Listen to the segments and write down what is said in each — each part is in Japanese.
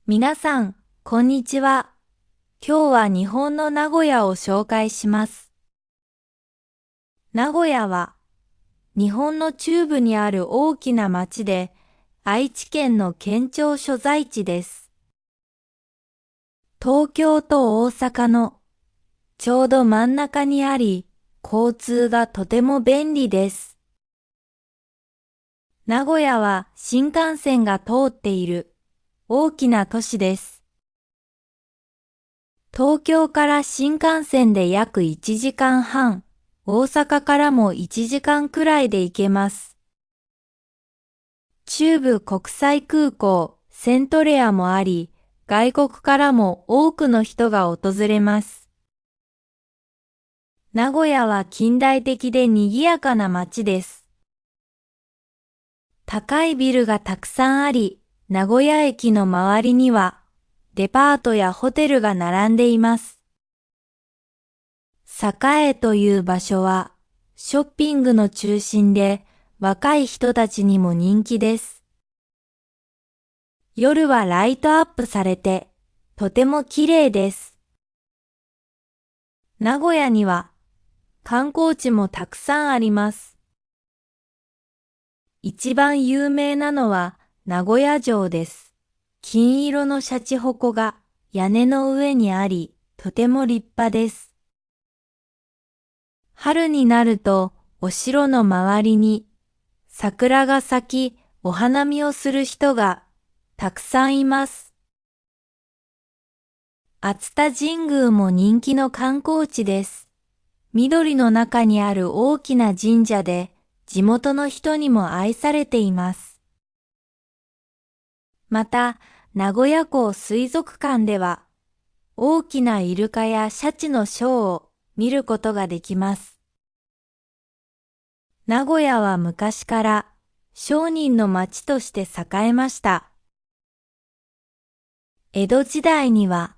皆さん、こんにちは。今日は日本の名古屋を紹介します。名古屋は、日本の中部にある大きな町で、愛知県の県庁所在地です。東京と大阪のちょうど真ん中にあり、交通がとても便利です。名古屋は新幹線が通っている大きな都市です。東京から新幹線で約1時間半、大阪からも1時間くらいで行けます。中部国際空港、セントレアもあり、外国からも多くの人が訪れます。名古屋は近代的で賑やかな街です。高いビルがたくさんあり、名古屋駅の周りにはデパートやホテルが並んでいます。栄という場所はショッピングの中心で若い人たちにも人気です。夜はライトアップされてとても綺麗です。名古屋には観光地もたくさんあります。一番有名なのは名古屋城です。金色のシャチホコが屋根の上にあり、とても立派です。春になるとお城の周りに桜が咲きお花見をする人がたくさんいます。熱田神宮も人気の観光地です。緑の中にある大きな神社で地元の人にも愛されています。また、名古屋港水族館では大きなイルカやシャチのショーを見ることができます。名古屋は昔から商人の町として栄えました。江戸時代には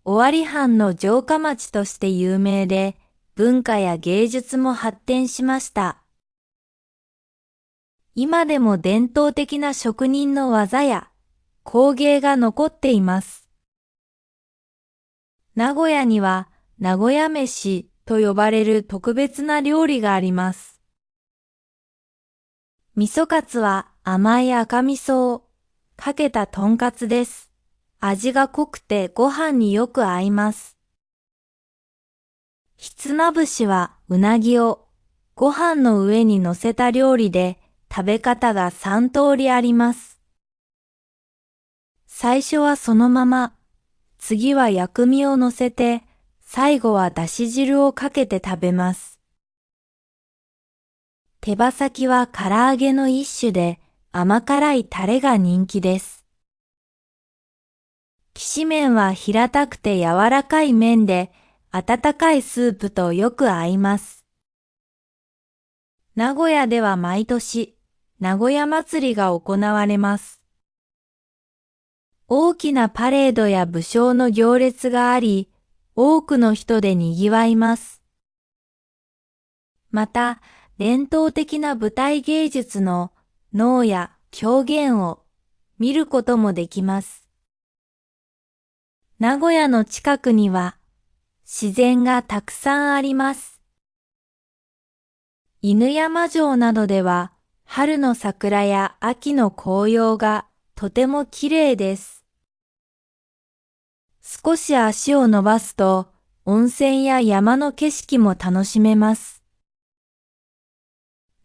尾張藩の城下町として有名で、文化や芸術も発展しました。今でも伝統的な職人の技や工芸が残っています。名古屋には名古屋飯と呼ばれる特別な料理があります。味噌カツは甘い赤味噌をかけたとんかつです。味が濃くてご飯によく合います。ひつまぶしはうなぎをご飯の上に乗せた料理で食べ方が3通りあります。最初はそのまま、次は薬味を乗せて、最後はだし汁をかけて食べます。手羽先は唐揚げの一種で甘辛いタレが人気です。きしめんは平たくて柔らかい麺で温かいスープとよく合います。名古屋では毎年名古屋祭りが行われます。大きなパレードや武将の行列があり、多くの人で賑わいます。また、伝統的な舞台芸術の能や狂言を見ることもできます。名古屋の近くには自然がたくさんあります。犬山城などでは春の桜や秋の紅葉がとても綺麗です。少し足を伸ばすと温泉や山の景色も楽しめます。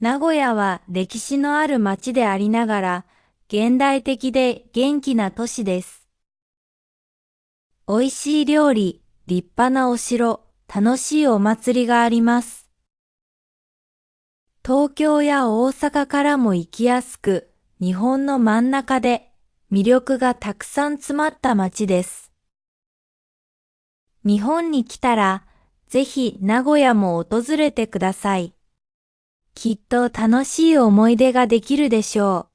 名古屋は歴史のある街でありながら現代的で元気な都市です。美味しい料理、立派なお城、楽しいお祭りがあります。東京や大阪からも行きやすく、日本の真ん中で魅力がたくさん詰まった街です。日本に来たら、ぜひ名古屋も訪れてください。きっと楽しい思い出ができるでしょう。